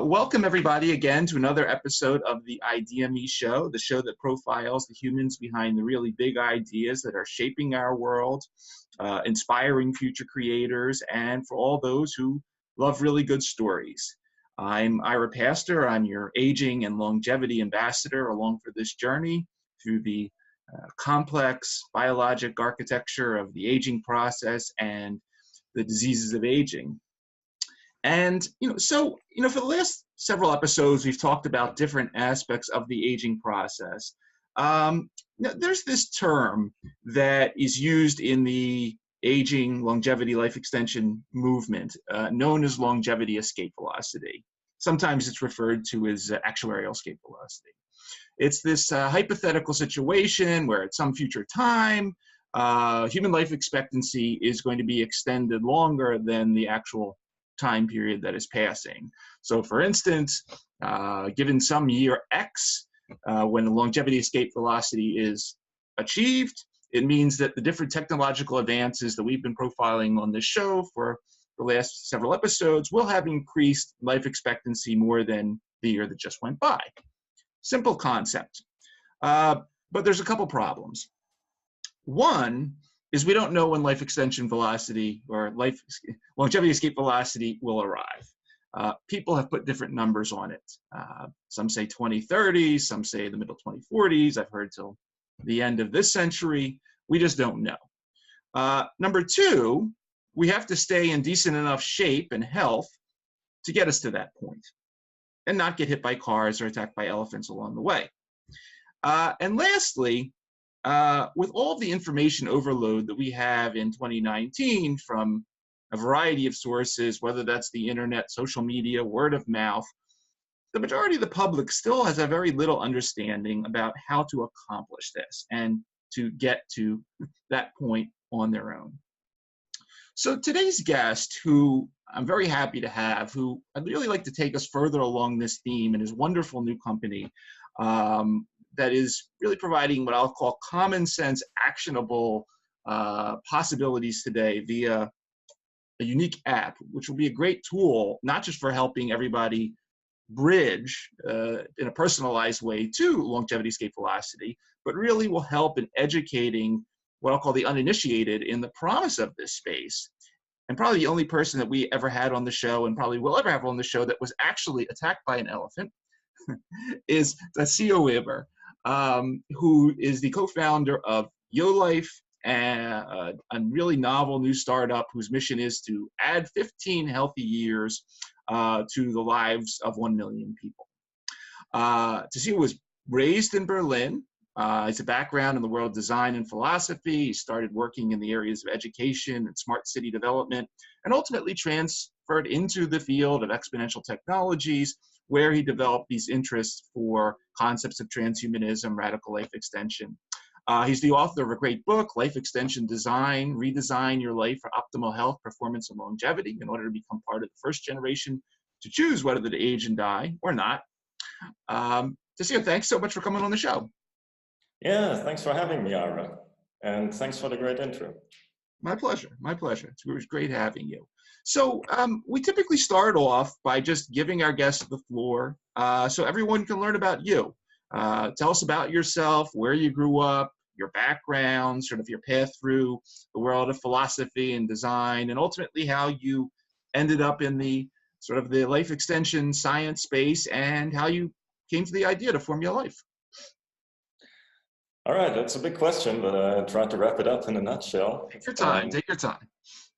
Welcome everybody again to another episode of the ideaXme show, the show that profiles the humans behind the really big ideas that are shaping our world, inspiring future creators, and for all those who love really good stories. I'm Ira Pastor. I'm your aging and longevity ambassador along for this journey through the complex biologic architecture of the aging process and the diseases of aging. And, for the last several episodes, we've talked about different aspects of the aging process. There's this term that is used in the aging, longevity, life extension movement, known as longevity escape velocity. Sometimes it's referred to as actuarial escape velocity. It's this hypothetical situation where at some future time, human life expectancy is going to be extended longer than the actual time period that is passing. So for instance, given some year X, when the longevity escape velocity is achieved, it means that the different technological advances that we've been profiling on this show for the last several episodes will have increased life expectancy more than the year that just went by. Simple concept. But there's a couple problems. One is we don't know when life extension velocity or longevity escape velocity will arrive. People have put different numbers on it. Some say 2030, some say the middle 2040s. I've heard till the end of this century. We just don't know. Number two, we have to stay in decent enough shape and health to get us to that point and not get hit by cars or attacked by elephants along the way. And lastly, with all of the information overload that we have in 2019 from a variety of sources, whether that's the internet, social media, word of mouth, the majority of the public still has a very little understanding about how to accomplish this and to get to that point on their own. So today's guest, who I'm very happy to have, who I'd really like to take us further along this theme in his wonderful new company, that is really providing what I'll call common sense, actionable possibilities today via a unique app, which will be a great tool, not just for helping everybody bridge in a personalized way to longevity escape velocity, but really will help in educating what I'll call the uninitiated in the promise of this space. And probably the only person that we ever had on the show and probably will ever have on the show that was actually attacked by an elephant is Tassilo Weber, who is the co-founder of Yolife, a really novel new startup whose mission is to add 15 healthy years to the lives of 1 million people. Tassilo was raised in Berlin. He's a background in the world of design and philosophy. He started working in the areas of education and smart city development, and ultimately transferred into the field of exponential technologies, where he developed these interests for concepts of transhumanism, radical life extension. He's the author of a great book, Life Extension Design, Redesign Your Life for Optimal Health, Performance, and Longevity, in order to become part of the first generation to choose whether to age and die or not. Tassilo, thanks so much for coming on the show. Yeah, thanks for having me, Ira. And thanks for the great intro. My pleasure. My pleasure. It was great having you. So we typically start off by just giving our guests the floor so everyone can learn about you. Tell us about yourself, where you grew up, your background, sort of your path through the world of philosophy and design, and ultimately how you ended up in the sort of the life extension science space and how you came to the idea to form Yolife. All right, that's a big question, but I tried to wrap it up in a nutshell. Take your time, take your time.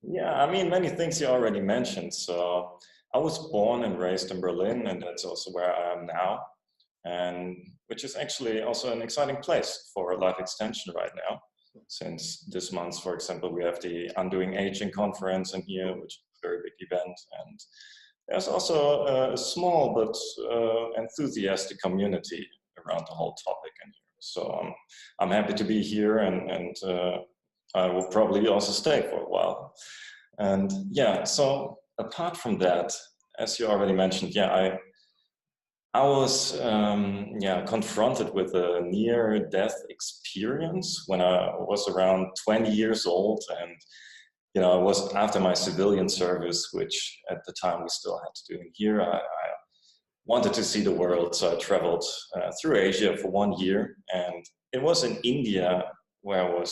Yeah, I mean, many things you already mentioned. So I was born and raised in Berlin, and that's also where I am now, and which is actually also an exciting place for life extension right now. Since this month, for example, we have the Undoing Aging conference in here, which is a very big event, and there's also a small but enthusiastic community around the whole topic in here. So I'm happy to be here, and I will probably also stay for a while. And yeah, so apart from that, as you already mentioned, yeah, I was confronted with a near-death experience when I was around 20 years old, and it was after my civilian service, which at the time we still had to do in here. wanted to see the world, so I traveled through Asia for 1 year, and it was in India where I was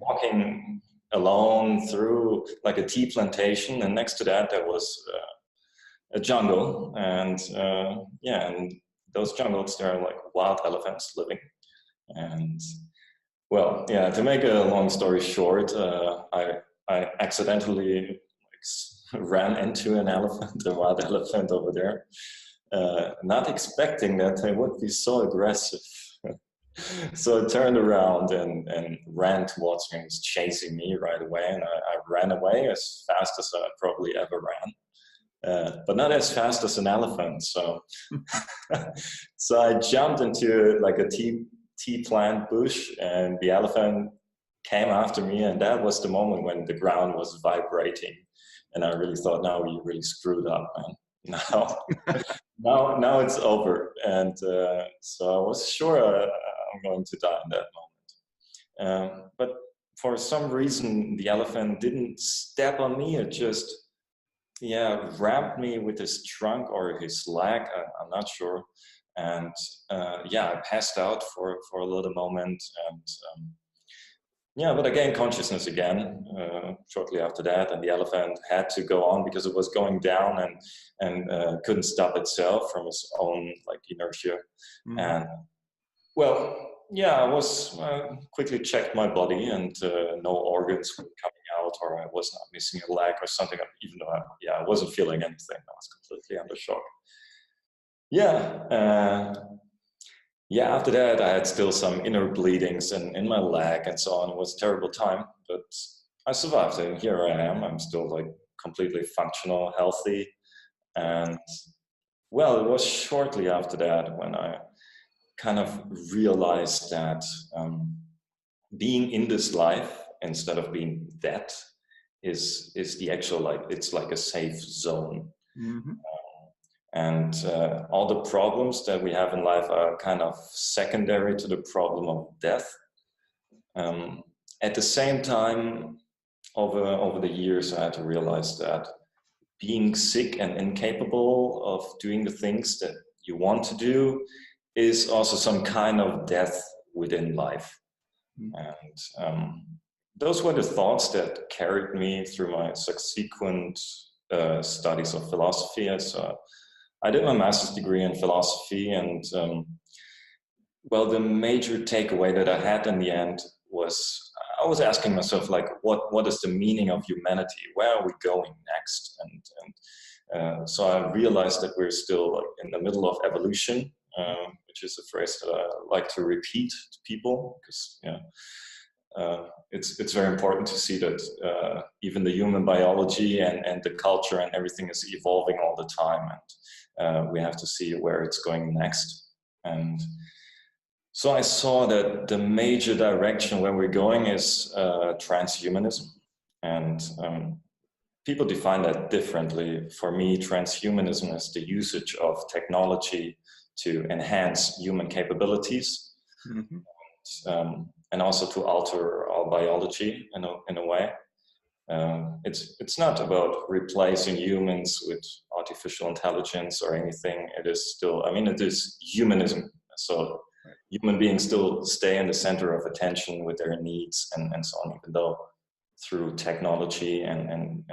walking alone through like a tea plantation, and next to that there was a jungle, and and those jungles, there are like wild elephants living. And well, yeah, to make a long story short, I accidentally ran into an elephant, a wild elephant over there, not expecting that they would be so aggressive. So I turned around and ran towards him. He was chasing me right away, and I ran away as fast as I probably ever ran, but not as fast as an elephant. So, so I jumped into like a tea plant bush, and the elephant came after me, and that was the moment when the ground was vibrating, and I really thought, now we really screwed up, man. Now it's over. And so I was sure I'm going to die in that moment. But for some reason, the elephant didn't step on me. It just, grabbed me with his trunk or his leg. I'm not sure. And I passed out for a little moment. And but I gained consciousness again shortly after that, and the elephant had to go on because it was going down and couldn't stop itself from its own like inertia. Mm-hmm. And I was quickly checked my body, and no organs were coming out, or I was not missing a leg or something. Even though I wasn't feeling anything, I was completely under shock. After that, I had still some inner bleedings in my leg and so on. It was a terrible time, but I survived, and here I am. I'm still like completely functional, healthy. And it was shortly after that when I kind of realized that being in this life instead of being dead is the actual, like, it's like a safe zone. Mm-hmm. And all the problems that we have in life are kind of secondary to the problem of death. At the same time, over the years, I had to realize that being sick and incapable of doing the things that you want to do is also some kind of death within life. And those were the thoughts that carried me through my subsequent studies of philosophy. I did my master's degree in philosophy, and the major takeaway that I had in the end was I was asking myself, like, what is the meaning of humanity? Where are we going next? And so I realized that we're still like in the middle of evolution, which is a phrase that I like to repeat to people, because it's very important to see that even the human biology and the culture and everything is evolving all the time, and we have to see where it's going next. And so I saw that the major direction where we're going is transhumanism, and people define that differently. For me, transhumanism is the usage of technology to enhance human capabilities. Mm-hmm. And also to alter our biology in a way. It's not about replacing humans with artificial intelligence or anything. It is still, it is humanism. So human beings still stay in the center of attention with their needs and so on, even though through technology and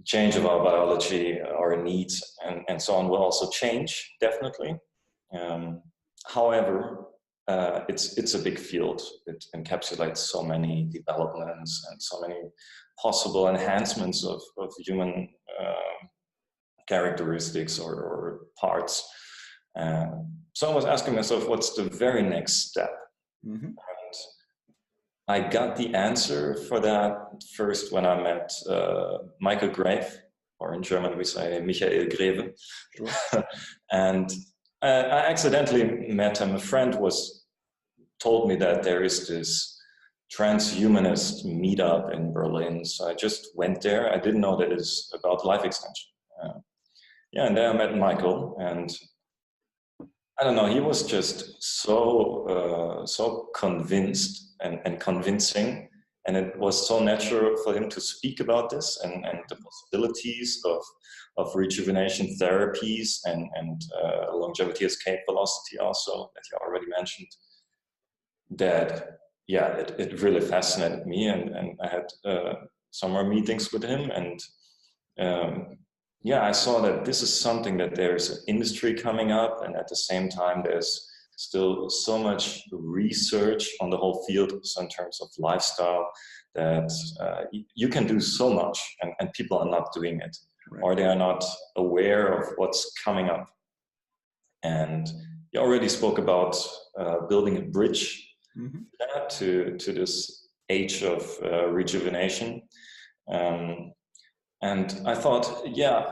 change of our biology, our needs and so on will also change, definitely. However, it's a big field. It encapsulates so many developments and so many possible enhancements of human characteristics or parts. So I was asking myself, what's the very next step? Mm-hmm. And I got the answer for that first when I met Michael Grave, or in German we say Michael Greve. Sure. And I accidentally met him. A friend told me that there is this transhumanist meetup in Berlin. So I just went there. I didn't know that it's about life extension. And there I met Michael, and I don't know, he was just so convinced and convincing And it was so natural for him to speak about this and the possibilities of rejuvenation therapies and longevity escape velocity also, that you already mentioned, that, yeah, it really fascinated me. And I had some more meetings with him, and yeah, I saw that this is something that there's an industry coming up, and at the same time there's still so much research on the whole field, so in terms of lifestyle, that you can do so much, and people are not doing it, right, or they are not aware of what's coming up. And you already spoke about building a bridge to this age of rejuvenation. And I thought, yeah,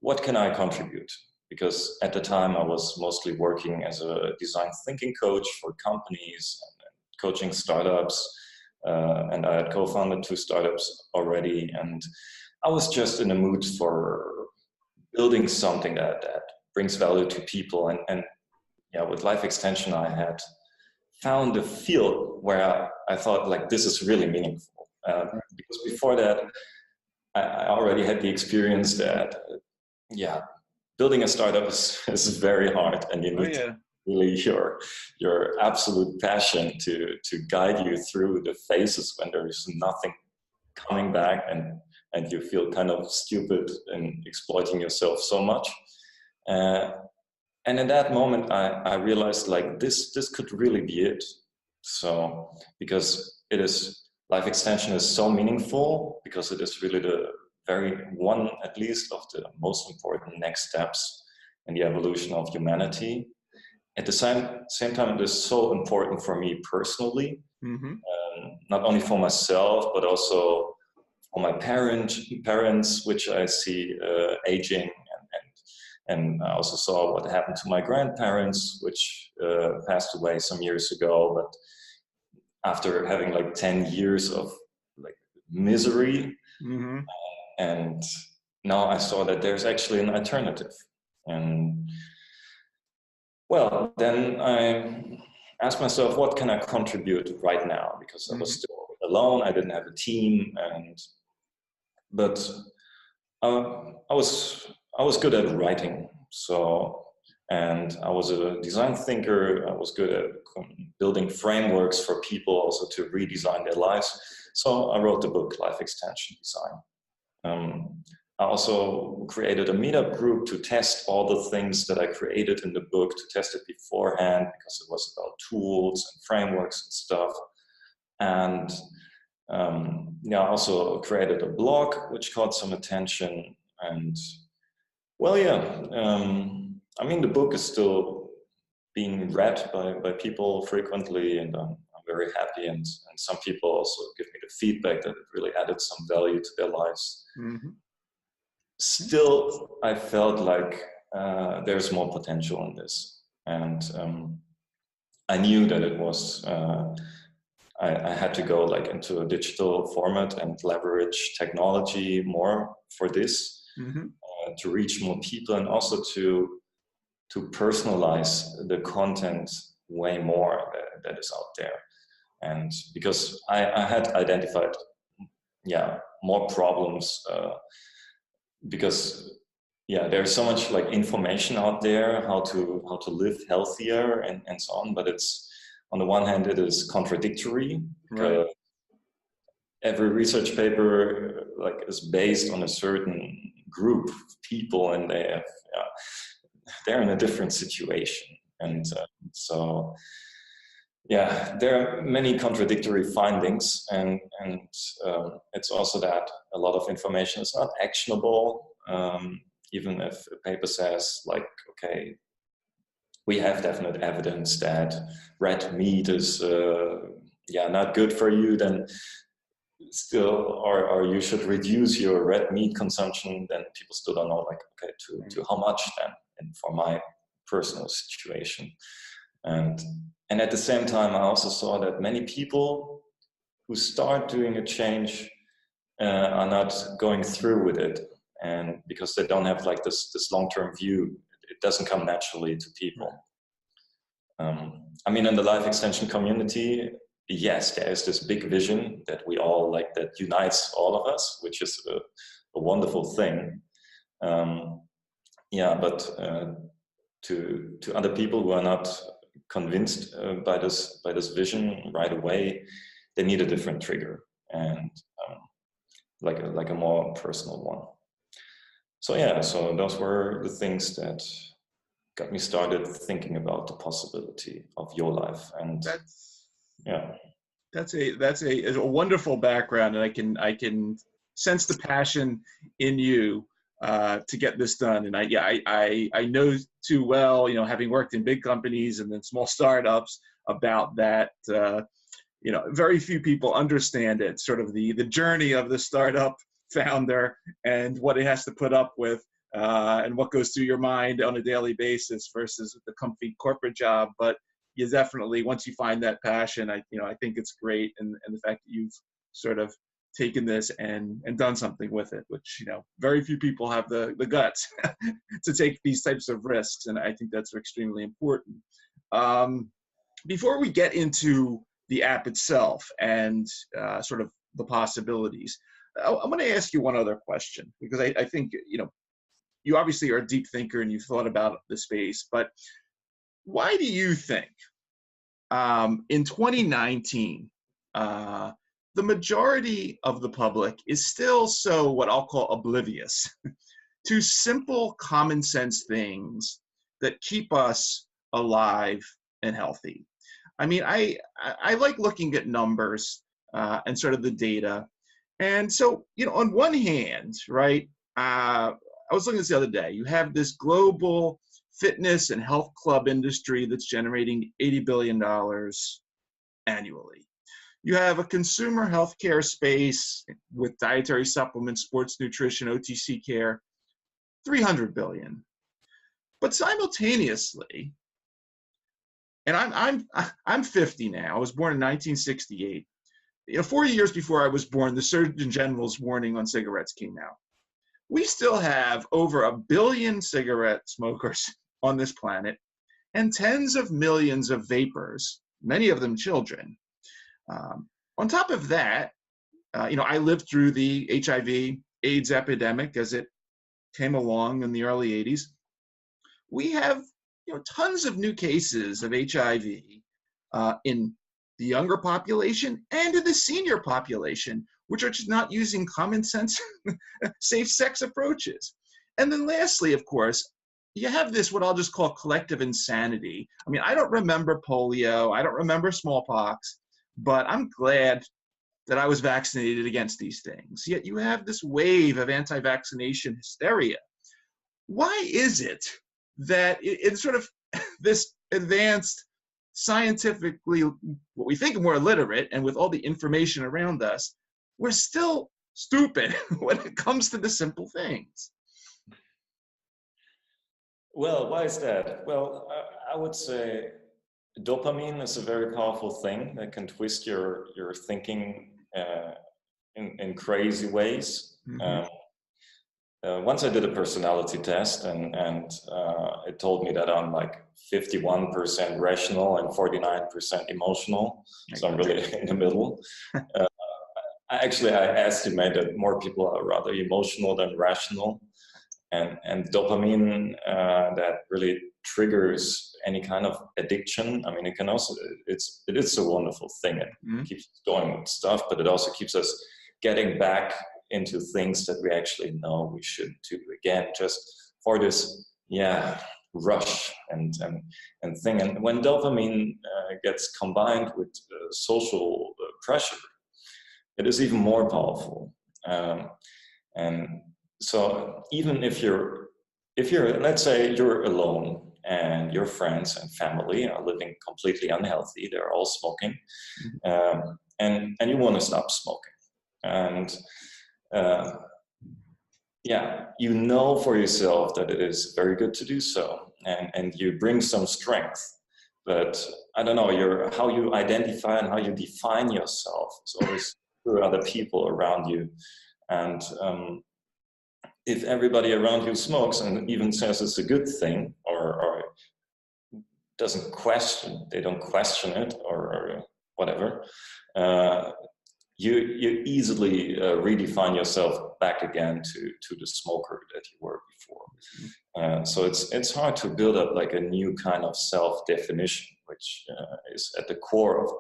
what can I contribute? Because at the time I was mostly working as a design thinking coach for companies and coaching startups. And I had co-founded 2 startups already. And I was just in the mood for building something that brings value to people. And yeah, with life extension, I had found a field where I thought, like, this is really meaningful. Because before that, I already had the experience that, yeah, building a startup is very hard, and you need really your absolute passion to guide you through the phases when there is nothing coming back, and you feel kind of stupid and exploiting yourself so much. And in that moment, I realized, like, this could really be it. So, because life extension is so meaningful, because it is really the very one, at least, of the most important next steps in the evolution of humanity. At the same time, it is so important for me personally, not only for myself, but also for my parents, which I see aging, and I also saw what happened to my grandparents, which passed away some years ago. But after having like 10 years of like misery, and now I saw that there's actually an alternative. And well, then I asked myself, what can I contribute right now? Because I was still alone, I didn't have a team, but I was good at writing. So, and I was a design thinker. I was good at building frameworks for people also to redesign their lives. So I wrote the book, Life Extension Design. I also created a meetup group to test all the things that I created in the book, to test it beforehand, because it was about tools and frameworks and stuff. And yeah, I also created a blog, which caught some attention. And well, yeah, I mean, the book is still being read by people frequently, and I'm very happy. And some people also give me the feedback that it really added some value to their lives. Still, I felt like there's more potential in this. And I knew that it was, I had to go like into a digital format and leverage technology more for this, to reach more people, and also to personalize the content way more that is out there. And because I had identified, yeah, more problems, because yeah, there's so much like information out there, how to live healthier and so on, but it's, on the one hand, it is contradictory. Right. Every research paper like is based on a certain group of people, and they have, they're in a different situation. And so, yeah, there are many contradictory findings, and it's also that a lot of information is not actionable, even if a paper says, like, okay, we have definite evidence that red meat is not good for you, then still, or you should reduce your red meat consumption, then people still don't know, like, okay, to how much then, and for my personal situation. And at the same time, I also saw that many people who start doing a change are not going through with it, and because they don't have like this long-term view, it doesn't come naturally to people. I mean, in the life extension community, yes, there is this big vision that we all like, that unites all of us, which is a wonderful thing. Yeah, but to other people who are not convinced by this vision right away, they need a different trigger, and like a more personal one. So yeah, so those were the things that got me started thinking about the possibility of Yolife. And yeah, that's a wonderful background, and I can sense the passion in you to get this done. And I know too well, you know, having worked in big companies and then small startups, about that. You know, very few people understand it, sort of the journey of the startup founder and what it has to put up with, and what goes through your mind on a daily basis versus the comfy corporate job. But you definitely, once you find that passion, I think it's great, and the fact that you've sort of taken this and done something with it, which, you know, very few people have the guts to take these types of risks, and I think that's extremely important. Before we get into the app itself and sort of the possibilities, I'm going to ask you one other question, because I think, you know, you obviously are a deep thinker and you've thought about the space, but why do you think in 2019, the majority of the public is still so, what I'll call, oblivious to simple common sense things that keep us alive and healthy? I mean, I like looking at numbers and sort of the data. And so, you know, on one hand, right, I was looking at this the other day. You have this global fitness and health club industry that's generating $80 billion annually. You have a consumer healthcare space with dietary supplements, sports nutrition, OTC care, 300 billion. But simultaneously, and I'm 50 now. I was born in 1968. You know, 40 years before I was born, the Surgeon General's warning on cigarettes came out. We still have over 1 billion cigarette smokers on this planet, and tens of millions of vapors, many of them children. On top of that, you know, I lived through the HIV/AIDS epidemic as it came along in the early 80s. We have, you know, tons of new cases of HIV in the younger population and in the senior population, which are just not using common sense, safe sex approaches. And then lastly, of course, you have this, what I'll just call collective insanity. I mean, I don't remember polio, I don't remember smallpox, but I'm glad that I was vaccinated against these things. Yet you have this wave of anti-vaccination hysteria. Why is it that it's sort of this advanced, scientifically, what we think more literate, and with all the information around us, we're still stupid when it comes to the simple things? Well, why is that? Well, I would say dopamine is a very powerful thing that can twist your thinking in crazy ways. Mm-hmm. Once I did a personality test, and it told me that I'm like 51% rational and 49% emotional. So I'm really in the middle. I estimate that more people are rather emotional than rational. And dopamine that really triggers any kind of addiction. I mean, it can also, it is a wonderful thing. It keeps us going with stuff, but it also keeps us getting back into things that we actually know we should do again, just for this, rush and thing. And when dopamine gets combined with social pressure, it is even more powerful. And so even if you're, let's say you're alone and your friends and family are living completely unhealthy, they're all smoking, and you want to stop smoking. And you know for yourself that it is very good to do so, and you bring some strength. But I don't know, how you identify and how you define yourself is always through other people around you. And if everybody around you smokes and even says it's a good thing, or they don't question it, or whatever, you easily redefine yourself back again to the smoker that you were before. So it's hard to build up like a new kind of self-definition, which is at the core of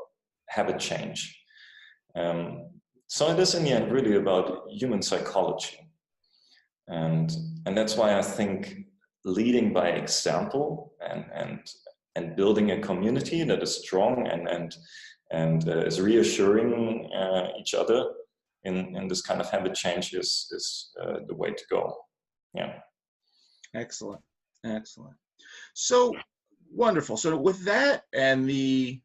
habit change. So it is in the end really about human psychology. And that's why I think leading by example and building a community that is strong and is reassuring each other in this kind of habit change is the way to go. Yeah. Excellent. Excellent. So wonderful. So with that and the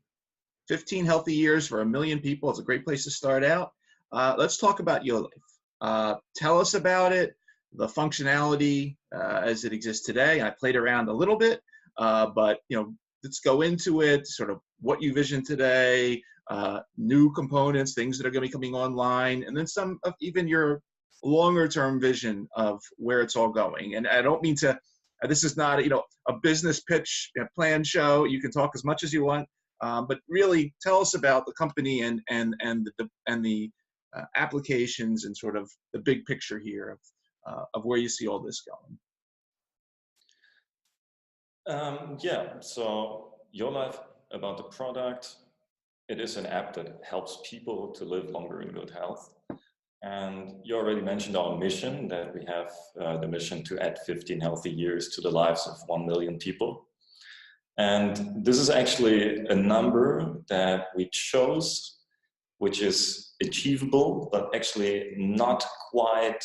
15 healthy years for 1 million people, it's a great place to start out. Let's talk about Yolife. Tell us about it, the functionality as it exists today. I played around a little bit, but let's go into it, sort of what you vision today, new components, things that are going to be coming online, and then some of even your longer term vision of where it's all going. And I don't mean to, this is not a business pitch plan show. You can talk as much as you want, but really tell us about the company and the applications and sort of the big picture here of where you see all this going. So Yolife, about the product, it is an app that helps people to live longer in good health. And you already mentioned our mission, that we have the mission to add 15 healthy years to the lives of 1 million people. And this is actually a number that we chose, which is achievable, but actually not quite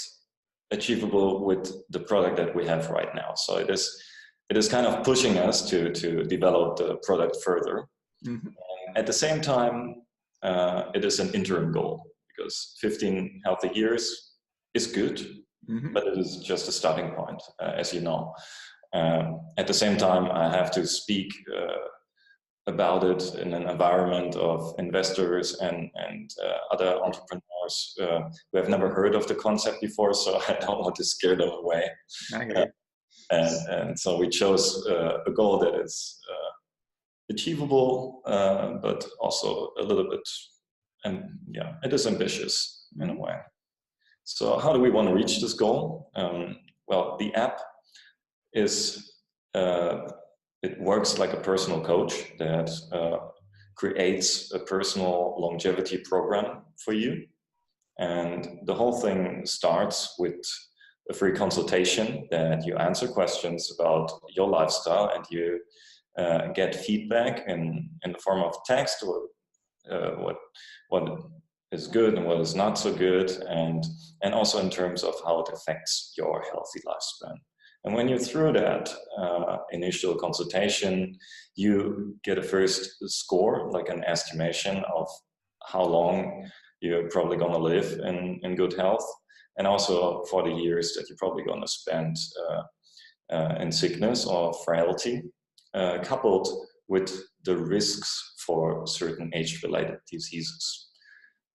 achievable with the product that we have right now. So it is kind of pushing us to develop the product further. Mm-hmm. At the same time, it is an interim goal, because 15 healthy years is good, mm-hmm. but it is just a starting point, as you know. At the same time, I have to speak about it in an environment of investors and other entrepreneurs who have never heard of the concept before, so I don't want to scare them away. And so we chose a goal that is achievable, but also a little bit, it is ambitious in a way. So how do we want to reach this goal? Well, the app is, it works like a personal coach that creates a personal longevity program for you. And the whole thing starts with a free consultation that you answer questions about your lifestyle, and you get feedback in the form of text, or what is good and what is not so good, and also in terms of how it affects your healthy lifespan. And when you're through that initial consultation, you get a first score, like an estimation of how long you're probably going to live in good health, and also for the years that you're probably going to spend in sickness or frailty, coupled with the risks for certain age-related diseases.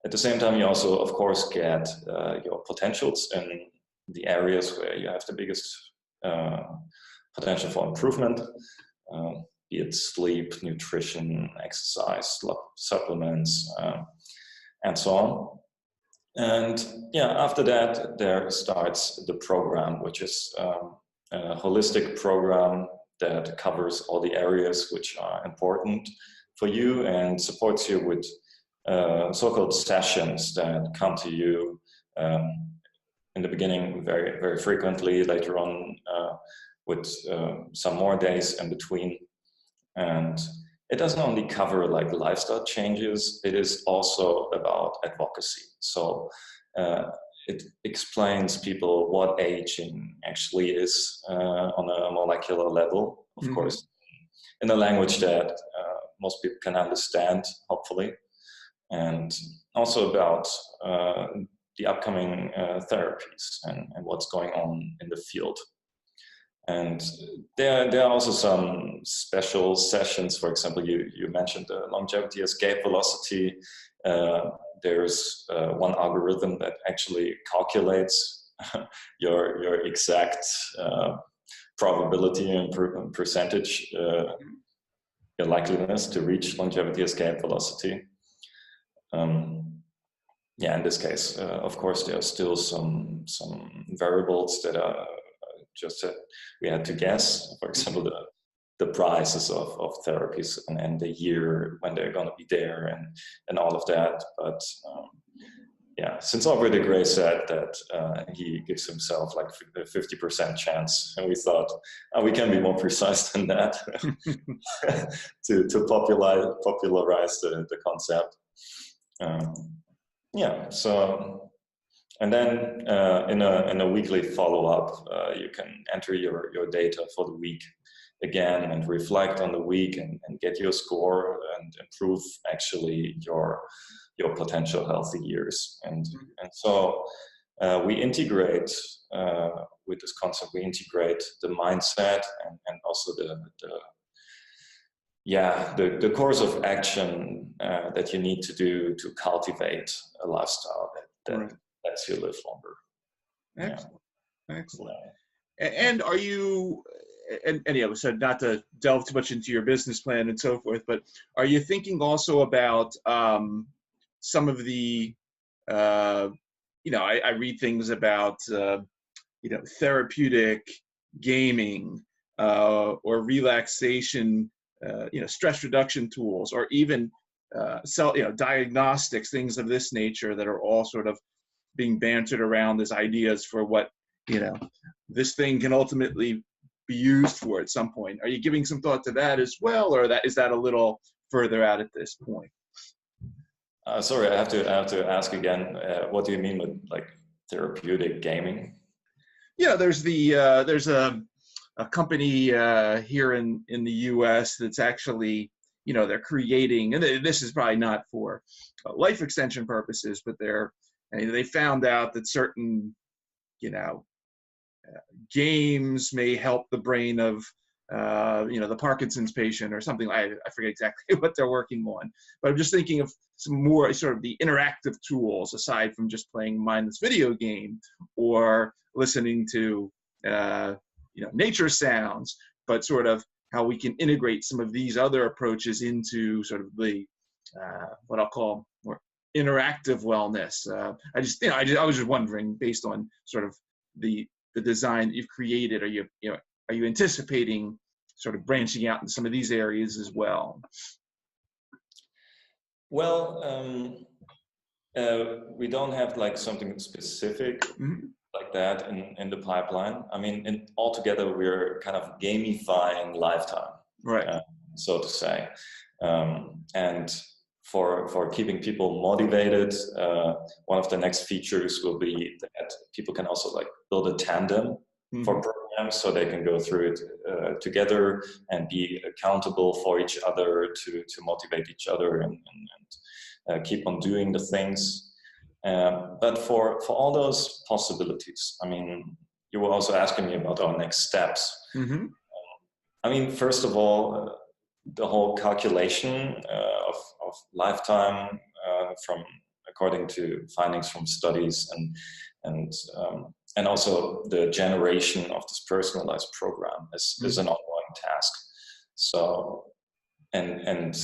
At the same time, you also, of course, get your potentials in the areas where you have the biggest potential for improvement, be it sleep, nutrition, exercise, supplements, and so on. And after that, there starts the program, which is a holistic program that covers all the areas which are important for you and supports you with so-called sessions that come to you in the beginning very, very frequently, later on with some more days in between. And it doesn't only cover like lifestyle changes, it is also about advocacy. So it explains people what aging actually is on a molecular level, of course, in a language that most people can understand, hopefully. And also about the upcoming therapies and what's going on in the field. And there are also some special sessions. For example, you mentioned the longevity escape velocity. There's one algorithm that actually calculates your exact probability and percentage, your likeliness to reach longevity escape velocity. yeah, in this case, of course, there are still some variables that are just we had to guess. For example, the prices of therapies and the year when they're going to be there and all of that. But yeah, since already Gray said that he gives himself like a 50% chance, and we thought we can be more precise than that to popularize the concept. Yeah, so, and then in a weekly follow-up, you can enter your data for the week again and reflect on the week and get your score and improve actually your potential healthy years. And so we integrate with this concept, we integrate the mindset and also the course of action that you need to do to cultivate a lifestyle that lets you live longer. Excellent. Yeah. Excellent. And are you, and yeah, so not to delve too much into your business plan and so forth, but are you thinking also about some of the, I read things about, therapeutic gaming or relaxation, stress reduction tools, or even diagnostics, things of this nature that are all sort of being bantered around as ideas for what, this thing can ultimately be used for at some point. Are you giving some thought to that as well, or is that a little further out at this point? Sorry, I have to ask again. What do you mean with like therapeutic gaming? Yeah, there's a company here in the U.S. that's actually, they're creating, and this is probably not for life extension purposes, but they found out that certain, games may help the brain of, the Parkinson's patient or something. I forget exactly what they're working on, but I'm just thinking of some more sort of the interactive tools aside from just playing a mindless video game or listening to, nature sounds, but sort of how we can integrate some of these other approaches into sort of the, what I'll call more interactive wellness. I was just wondering, based on sort of the design that you've created, are you anticipating sort of branching out in some of these areas as well? Well, we don't have like something specific like that in the pipeline. I mean, altogether we're kind of gamifying lifetime, right? So to say, and for keeping people motivated, one of the next features will be that people can also like build a tandem for programs, so they can go through it together and be accountable for each other to motivate each other and keep on doing the things. But for all those possibilities, I mean, you were also asking me about our next steps. I mean, first of all, the whole calculation of lifetime from according to findings from studies and also the generation of this personalized program is an ongoing task. So and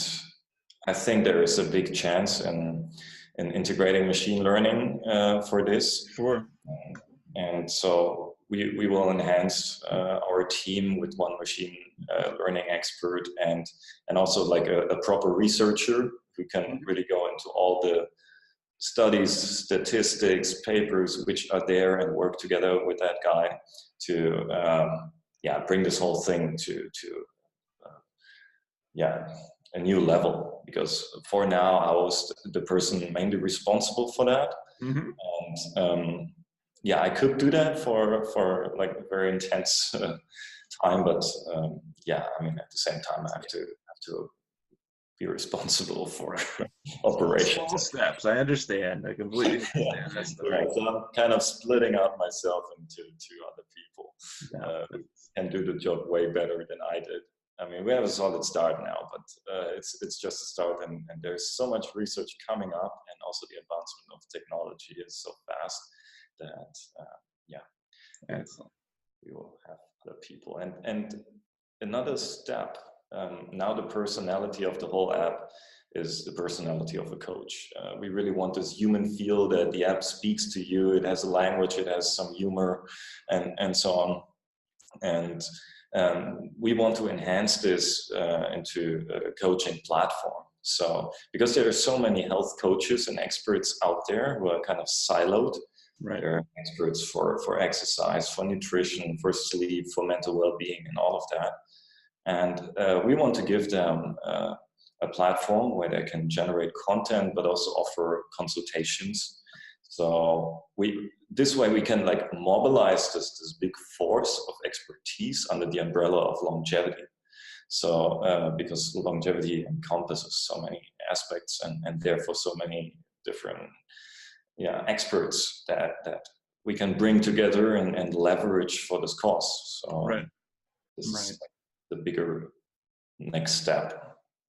I think there is a big chance in integrating machine learning for this. Sure. And so we will enhance our team with one machine learning expert and also like a proper researcher who can really go into all the studies, statistics, papers which are there and work together with that guy to bring this whole thing to a new level, because for now I was the person mainly responsible for that. And I could do that for like a very intense time, but I mean, at the same time I have to be responsible for operations. Small steps, I understand. I completely understand. That's right. So I'm kind of splitting out myself into two other people who can do the job way better than I did. I mean, we have a solid start now, but it's just a start, and there's so much research coming up, and also the advancement of technology is so fast that excellent. We will have other people. And another step now the personality of the whole app is the personality of a coach. We really want this human feel that the app speaks to you. It has a language, it has some humor, and so on. And we want to enhance this into a coaching platform. So, because there are so many health coaches and experts out there who are kind of siloed. Right. They're experts for exercise, for nutrition, for sleep, for mental well-being, and all of that. And we want to give them a platform where they can generate content, but also offer consultations. So this way we can like mobilize this big force of expertise under the umbrella of longevity. So because longevity encompasses so many aspects and therefore so many different experts that we can bring together and leverage for this cause. So this is like the bigger next step.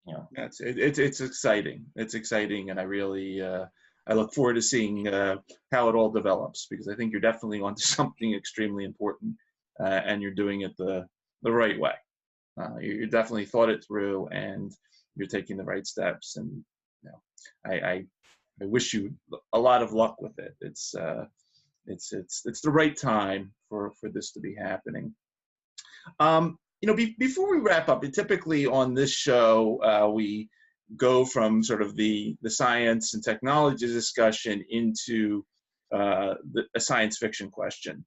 Yeah, it's exciting. It's exciting, and I really I look forward to seeing how it all develops, because I think you're definitely onto something extremely important, and you're doing it the right way. You definitely thought it through, and you're taking the right steps. And I wish you a lot of luck with it. It's the right time for this to be happening. Before we wrap up, typically on this show, we go from sort of the science and technology discussion into a science fiction question.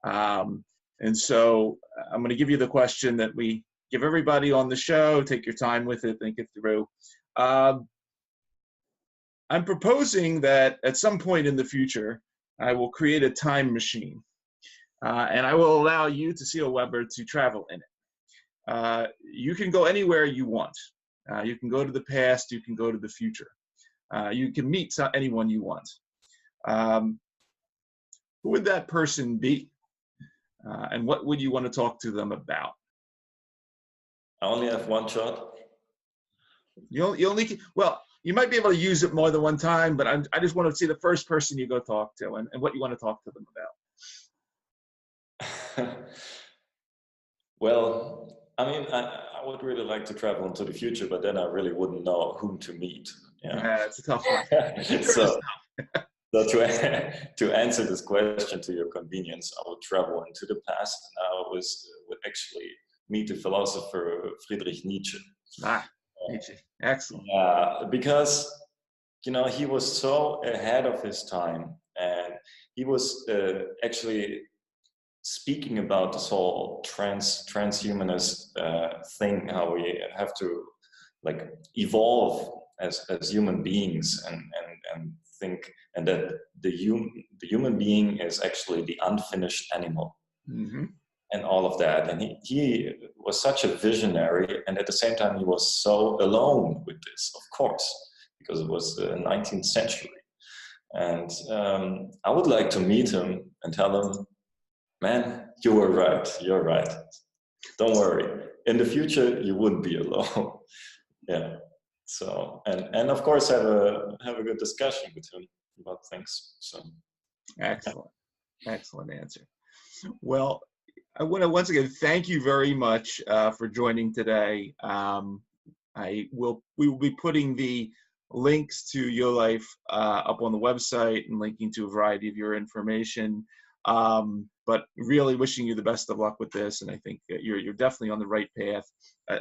And so I'm going to give you the question that we give everybody on the show. Take your time with it, think it through. I'm proposing that at some point in the future, I will create a time machine, and I will allow you, Tassilo Weber, to travel in it. You can go anywhere you want. You can go to the past, you can go to the future. You can meet anyone you want. Who would that person be? And what would you want to talk to them about? I only have one shot. Well, you might be able to use it more than one time, but I just want to see the first person you go talk to and what you want to talk to them about. Well, I mean, I would really like to travel into the future, but then I really wouldn't know whom to meet. Yeah, it's a tough one. So to answer this question to your convenience, I would travel into the past, and I would actually meet the philosopher Friedrich Nietzsche. Nietzsche, excellent. Yeah, because he was so ahead of his time, and he was actually speaking about this whole transhumanist thing, how we have to like evolve as human beings and think, and that the human being is actually the unfinished animal. Mm-hmm. And all of that. And he was such a visionary, and at the same time he was so alone with this, of course, because it was the 19th century. And I would like to meet him and tell him, man, you were right. You're right. Don't worry. In the future, you wouldn't be alone. Yeah. So, and of course, have a good discussion with him about things. So, excellent, excellent answer. Well, I want to once again thank you very much for joining today. We will be putting the links to Yolife up on the website and linking to a variety of your information. But really wishing you the best of luck with this, and I think you're definitely on the right path.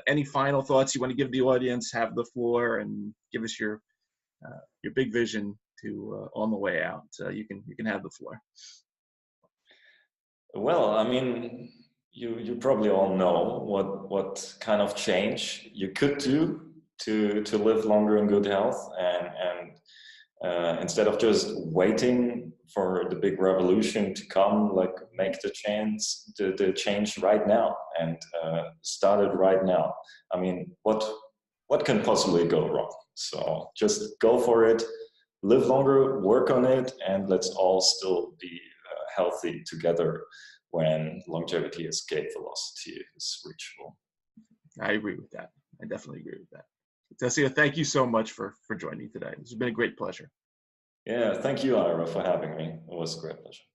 Any final thoughts you want to give the audience? Have the floor and give us your big vision to on the way out. You can have the floor. Well, I mean, you probably all know what kind of change you could do to live longer in good health, and instead of just waiting for the big revolution to come, like make the change right now and start it right now. I mean, what can possibly go wrong? So just go for it, live longer, work on it, and let's all still be healthy together when longevity escape velocity is reachable. I agree with that. I definitely agree with that. Tassilo, thank you so much for joining today. This has been a great pleasure. Yeah, thank you, Ira, for having me. It was a great pleasure.